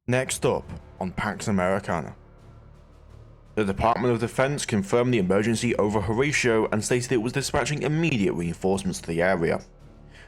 Next up on Pax Americana. The Department of Defense confirmed the emergency over Horatio and stated it was dispatching immediate reinforcements to the area.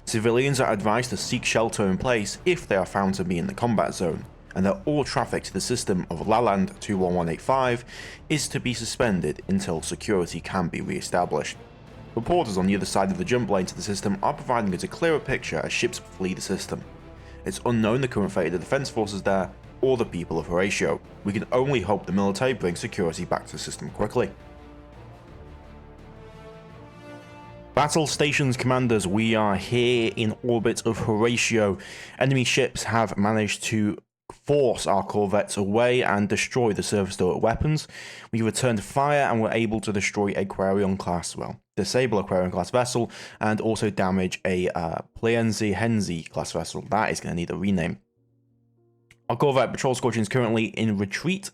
Civilians are advised to seek shelter in place if they are found to be in the combat zone, and that all traffic to the system of Lalande 21185 is to be suspended until security can be re-established. Reporters on the other side of the jump lane to the system are providing us a clearer picture as ships flee the system. It's unknown the current fate of the defense forces there, or the people of Horatio. We can only hope the military brings security back to the system quickly. Battle Stations Commanders, we are here in orbit of Horatio. Enemy ships have managed to force our corvettes away and destroy the surface turret weapons. We returned fire and were able to destroy disable Aquarium class vessel and also damage a Henzi class vessel. That is going to need a rename. Our corvette patrol squadron is currently in retreat,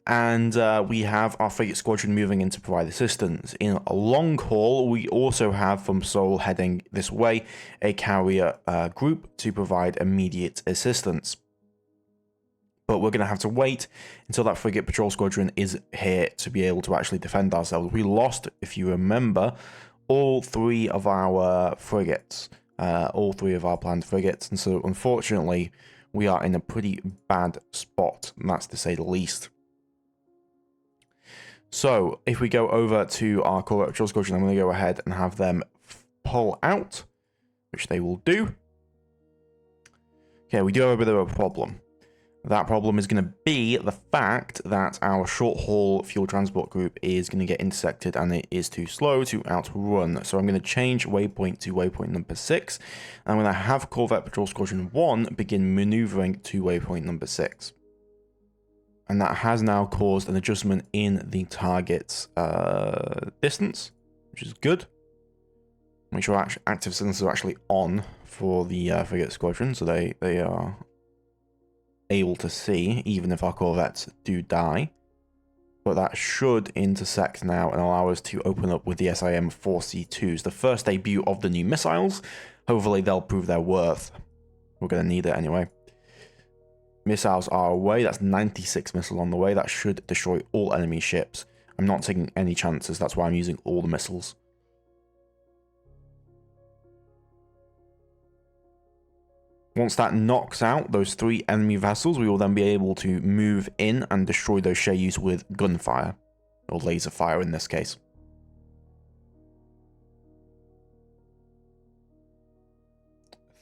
and we have our frigate squadron moving in to provide assistance. In a long haul, we also have from Seoul heading this way a carrier group to provide immediate assistance. But we're going to have to wait until that frigate patrol squadron is here to be able to actually defend ourselves. We lost, if you remember, all three of our frigates, all three of our planned frigates, and so unfortunately we are in a pretty bad spot, and that's to say the least. So if we go over to our corvette patrol squadron, I'm going to go ahead and have them pull out, which they will do. Okay, we do have a bit of a problem. That problem is going to be the fact that our short-haul fuel transport group is going to get intersected and it is too slow to outrun. So I'm going to change waypoint to waypoint number 6. I'm going to have Corvette Patrol Squadron 1 begin maneuvering to waypoint number 6. And that has now caused an adjustment in the target's distance, which is good. Make sure active signals are actually on for the frigate squadron, so they are able to see, even if our corvettes do die. But that should intersect now and allow us to open up with the SIM-4C2s, the first debut of the new missiles. Hopefully they'll prove their worth. We're going to need it anyway. Missiles are away. That's 96 missiles on the way. That should destroy all enemy ships. I'm not taking any chances. That's why I'm using all the missiles. Once that knocks out those 3 enemy vessels, we will then be able to move in and destroy those Shayus with gunfire, or laser fire in this case.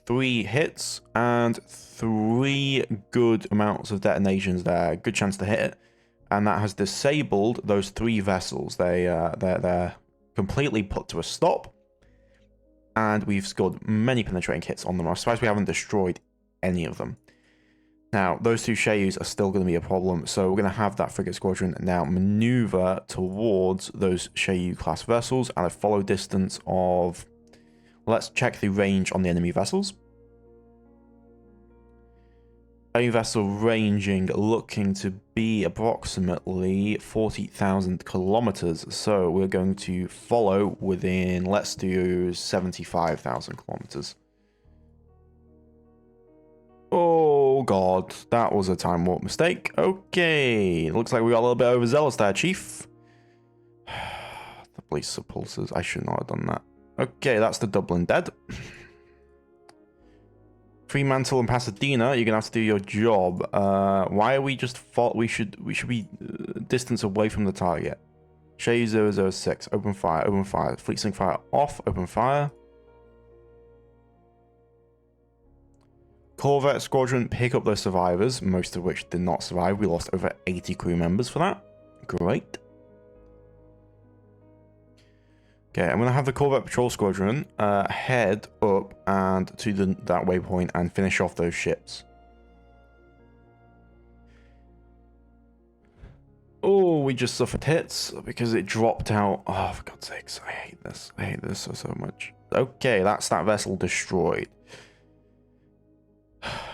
Three hits and 3 good amounts of detonations there. Good chance to hit it, and that has disabled those 3 vessels. They're completely put to a stop. And we've scored many penetrating hits on them. I'm surprised we haven't destroyed any of them. Now, those 2 Shayus are still going to be a problem, so we're going to have that frigate squadron now maneuver towards those Shayu class vessels at a follow distance of... Let's check the range on the enemy vessels. A vessel ranging, looking to be approximately 40,000 kilometers. So we're going to follow within, let's do 75,000 kilometers. Oh god, that was a time warp mistake. Okay, looks like we got a little bit overzealous there, Chief. The police pulses. I should not have done that. Okay, that's the Dublin dead. Fremantle and Pasadena, you're gonna have to do your job. Why are we just we should be distance away from the target. Shay 006, open fire, open fire. Fleet sync fire off, open fire. Corvette squadron, pick up those survivors, most of which did not survive. We lost over 80 crew members for that. Great. Okay, I'm going to have the Corvette Patrol Squadron head up and to that waypoint and finish off those ships. Oh, we just suffered hits because it dropped out. Oh, for God's sakes, I hate this. I hate this so much. Okay, that's that vessel destroyed.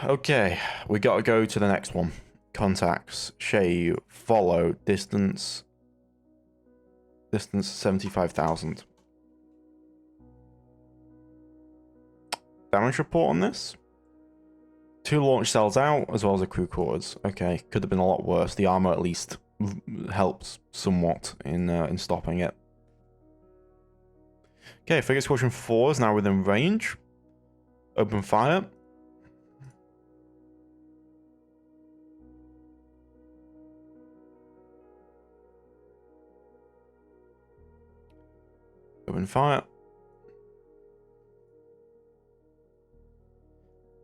Okay, we got to go to the next one. Contacts, Shayu, follow, distance 75,000. Damage report on this? 2 launch cells out, as well as the crew quarters. Okay, could have been a lot worse. The armor at least helps somewhat in stopping it. Okay, Frigate Squadron 4 is now within range. Open fire. Open fire.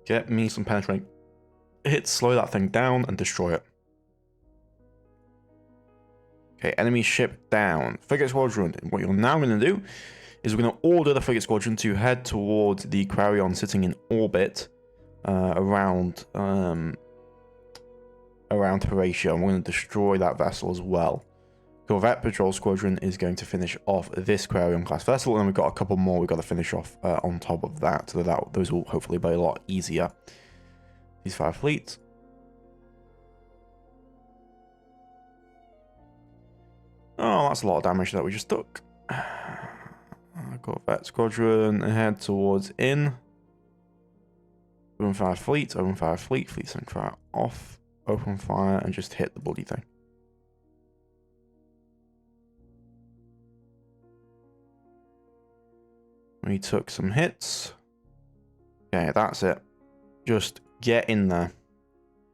Get me some penetrating hits, slow that thing down, and destroy it. Okay, enemy ship down. Frigate Squadron, what you're now going to do is we're going to order the Frigate Squadron to head towards the Quarion sitting in orbit around Horatio, and we're going to destroy that vessel as well. Corvette Patrol Squadron is going to finish off this Quarion class vessel, and we've got a couple more we've got to finish off on top of that, so those will hopefully be a lot easier. These 5 fleets. Oh, that's a lot of damage that we just took. Corvette Squadron, head towards in. Open fire fleet, fleet center off, open fire, and just hit the bloody thing. We took some hits. Okay, that's it. Just get in there.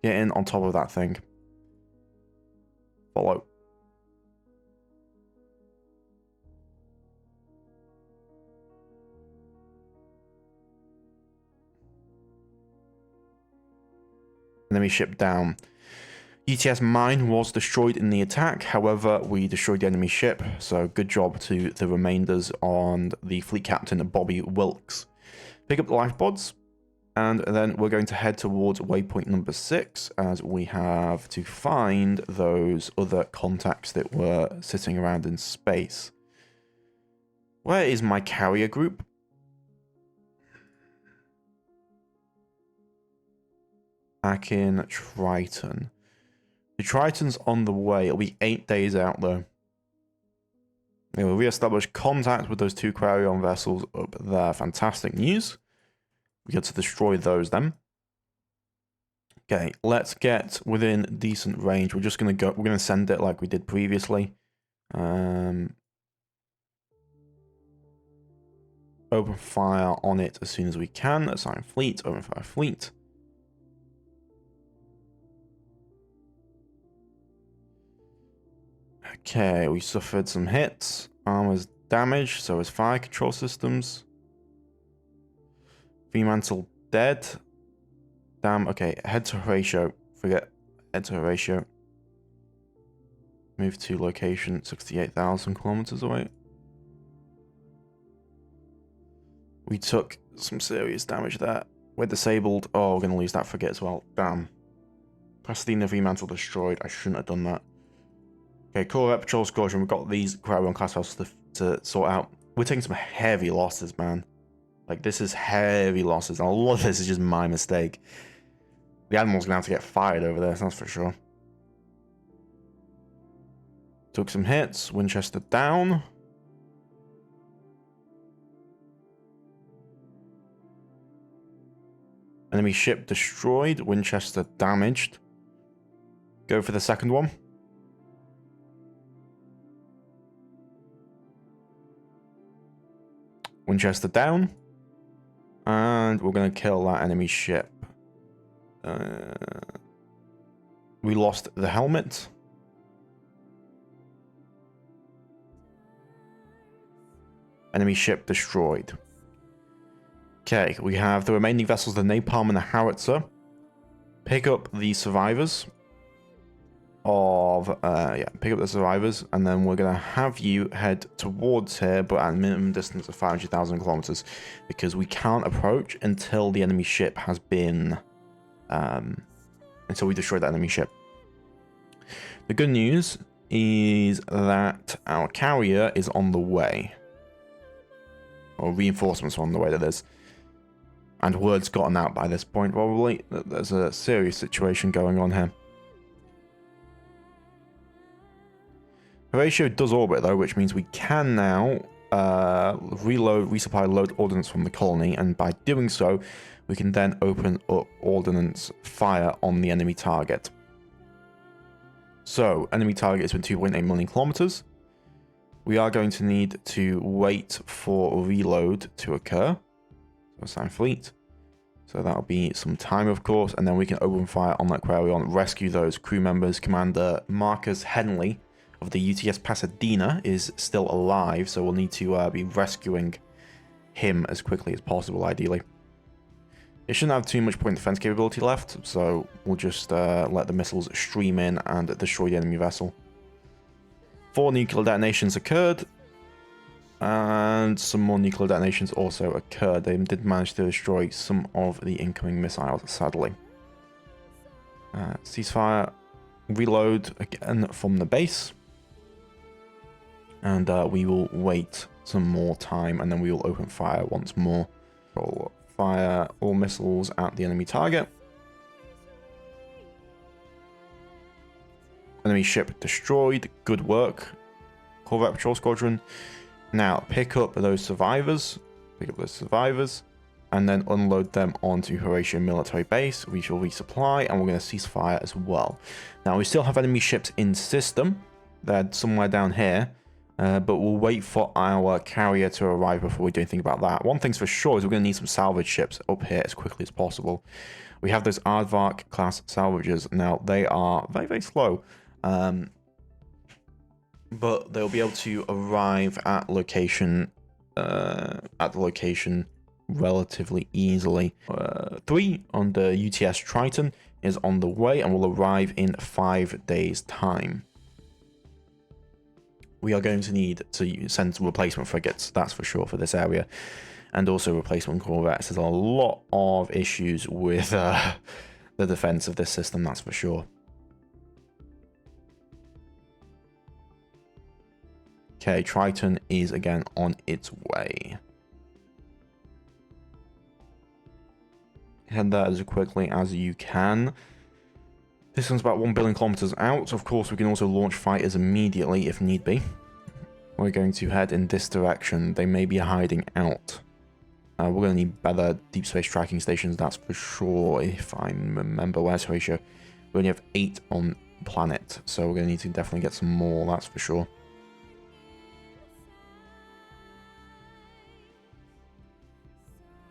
Get in on top of that thing. Follow. Enemy ship down. UTS mine was destroyed in the attack, however, we destroyed the enemy ship, so good job to the remainders on the fleet captain Bobby Wilkes. Pick up the life pods, and then we're going to head towards waypoint number 6, as we have to find those other contacts that were sitting around in space. Where is my carrier group? Back in Triton. The Triton's on the way. It'll be 8 days out, though. They will re-establish contact with those 2 Quarion vessels up there. Fantastic news. We get to destroy those, then. Okay, let's get within decent range. We're just going to go... We're going to send it like we did previously. Open fire on it as soon as we can. Assign fleet. Open fire fleet. Okay, we suffered some hits. Armor's damaged, so is fire control systems. Fremantle dead. Damn, okay, head to Horatio. Forget, head to Horatio. Move to location 68,000 kilometers away. We took some serious damage there. We're disabled. Oh, we're going to lose that frigate as well. Damn. Pasadena Fremantle destroyed. I shouldn't have done that. Okay, Corvette Patrol Squadron. We've got these Quarion class vessels to sort out. We're taking some heavy losses, man. Like, this is heavy losses. And a lot of this is just my mistake. The Admiral's going to have to get fired over this, that's for sure. Took some hits. Winchester down. Enemy ship destroyed. Winchester damaged. Go for the second one. Winchester down. And we're going to kill that enemy ship. We lost the helmet. Enemy ship destroyed. Okay, we have the remaining vessels, the Napalm and the Howitzer. Pick up the survivors of, pick up the survivors, and then we're going to have you head towards here, but at a minimum distance of 500,000 kilometers, because we can't approach until the enemy ship has been, until we destroy that enemy ship. The good news is that our carrier is on the way. Or reinforcements are on the way, that is. And word's gotten out by this point, probably, that there's a serious situation going on here. Horatio does orbit, though, which means we can now resupply load ordnance from the colony, and by doing so, we can then open up ordnance fire on the enemy target. So, enemy target is within 2.8 million kilometers. We are going to need to wait for reload to occur. So, assign fleet. So that'll be some time, of course, and then we can open fire on that Quarion, rescue those crew members. Commander Marcus Henley of the UTS Pasadena is still alive, so we'll need to be rescuing him as quickly as possible, ideally. It shouldn't have too much point defense capability left, so we'll just let the missiles stream in and destroy the enemy vessel. 4 nuclear detonations occurred. And some more nuclear detonations also occurred. They did manage to destroy some of the incoming missiles, sadly. Ceasefire, reload again from the base. And we will wait some more time, and then we will open fire once more. We'll fire all missiles at the enemy target. Enemy ship destroyed. Good work, Corvette Patrol Squadron. Now, pick up those survivors, and then unload them onto Horatio Military Base. We shall resupply, and we're going to cease fire as well. Now, we still have enemy ships in system. They're somewhere down here, but we'll wait for our carrier to arrive before we do anything about that. One thing's for sure is we're going to need some salvage ships up here as quickly as possible. We have those Aardvark class salvagers. Now, they are very, very slow. But they'll be able to arrive at the location relatively easily. 3 on the UTS Triton is on the way and will arrive in 5 days' time. We are going to need to send some replacement frigates, that's for sure, for this area, and also replacement corvettes. There's a lot of issues with the defense of this system, that's for sure. Okay, Triton is again on its way. Head there as quickly as you can. This one's about 1 billion kilometers out. Of course, we can also launch fighters immediately if need be. We're going to head in this direction. They may be hiding out. We're going to need better deep space tracking stations, that's for sure. If I remember, where's Horatio? We only have 8 on planet, so we're going to need to definitely get some more, that's for sure.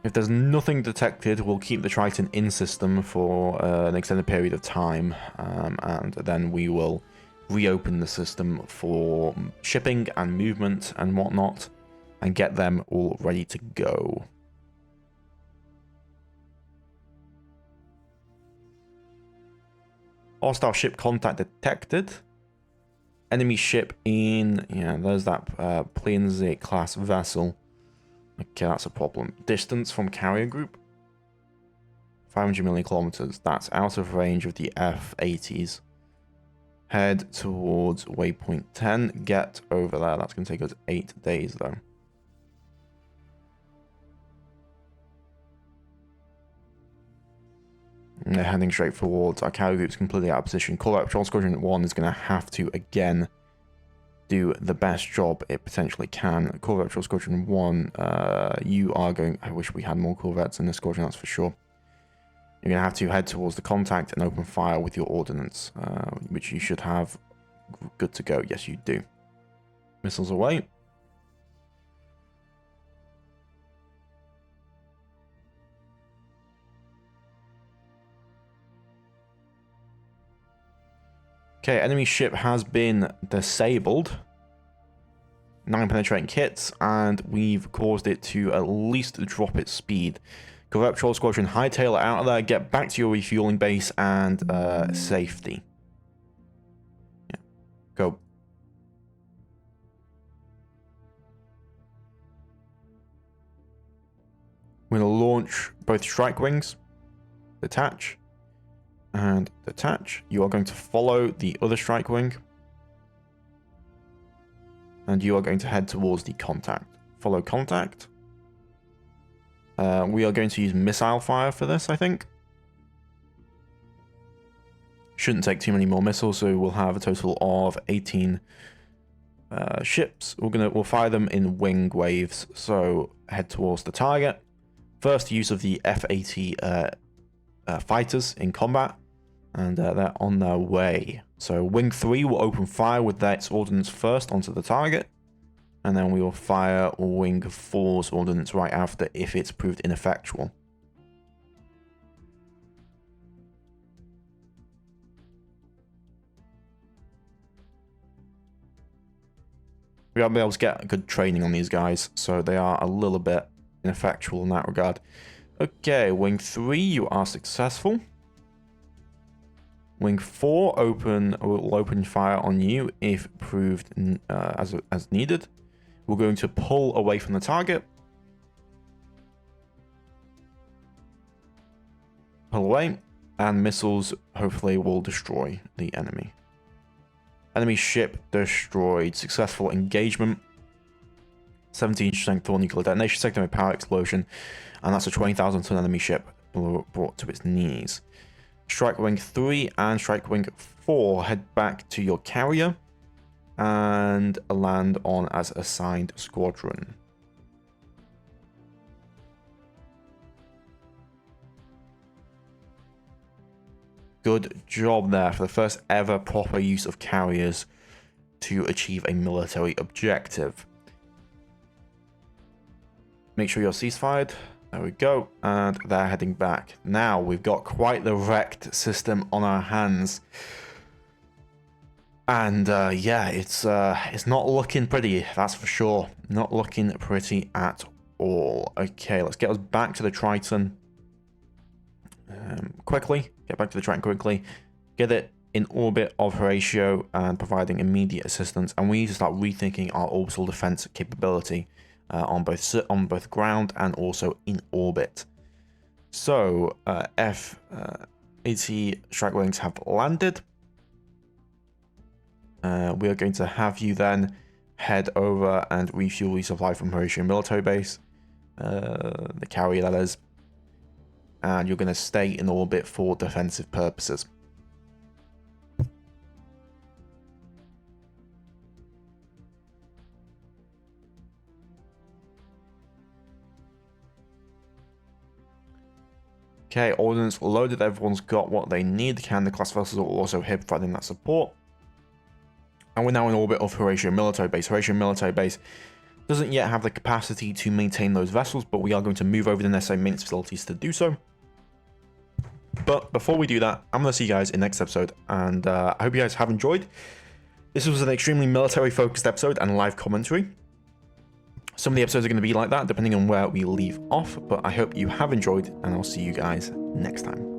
If there's nothing detected, we'll keep the Triton in system for an extended period of time, and then we will reopen the system for shipping and movement and whatnot, and get them all ready to go. Hostile ship contact detected. Enemy ship in, yeah, there's that Plienzi class vessel. Okay, that's a problem. Distance from carrier group? 500 million kilometers. That's out of range of the F-80s. Head towards waypoint 10. Get over there. That's going to take us 8 days, though. And they're heading straight forwards. Our carrier group's completely out of position. Corvette Patrol Squadron 1 is going to have to, again, do the best job it potentially can. Corvette Patrol Squadron 1, you are going... I wish we had more corvettes in this squadron, that's for sure. You're going to have to head towards the contact and open fire with your ordnance, which you should have good to go. Yes, you do. Missiles away. Okay, enemy ship has been disabled. 9 penetrating kits, and we've caused it to at least drop its speed. Corvette Patrol Squadron, hightail it out of there, get back to your refueling base and safety. Yeah, go. We're going to launch both strike wings, detach, and detach. You are going to follow the other strike wing, and you are going to head towards the contact. Follow contact. We are going to use missile fire for this, I think. Shouldn't take too many more missiles, so we'll have a total of 18 ships. We'll fire them in wing waves. So head towards the target, first use of the F-80 fighters in combat, and they're on their way. So Wing 3 will open fire with its ordnance first onto the target, and then we will fire Wing 4's ordnance right after if it's proved ineffectual. We haven't been able to get good training on these guys, so they are a little bit ineffectual in that regard. Okay, Wing 3, you are successful. Wing 4 will open fire on you if proved as needed. We're going to pull away from the target. Pull away, and missiles hopefully will destroy the enemy. Enemy ship destroyed. Successful engagement. 17 strength Thor nuclear detonation, secondary power explosion, and that's a 20,000 ton enemy ship brought to its knees. Strike Wing 3 and Strike Wing 4 head back to your carrier and land on as assigned squadron. Good job there for the first ever proper use of carriers to achieve a military objective. Make sure you're ceasefired. There we go. And they're heading back. Now we've got quite the wrecked system on our hands. And yeah, it's not looking pretty, that's for sure. Not looking pretty at all. Okay, let's get us back to the Triton quickly. Get back to the Triton quickly. Get it in orbit of Horatio and providing immediate assistance. And we need to start rethinking our orbital defense capability on both ground and also in orbit. So F-80 strike wings have landed. We are going to have you then head over and refuel, resupply from Horatio military base, the carrier that is, and you're going to stay in orbit for defensive purposes. Okay, ordnance loaded, everyone's got what they need. The Canada class vessels are also here providing that support. And we're now in orbit of Horatio military base. Horatio military base doesn't yet have the capacity to maintain those vessels, but we are going to move over the necessary maintenance facilities to do so. But before we do that, I'm going to see you guys in the next episode, and I hope you guys have enjoyed. This was an extremely military-focused episode and live commentary. Some of the episodes are going to be like that, depending on where we leave off, but I hope you have enjoyed, and I'll see you guys next time.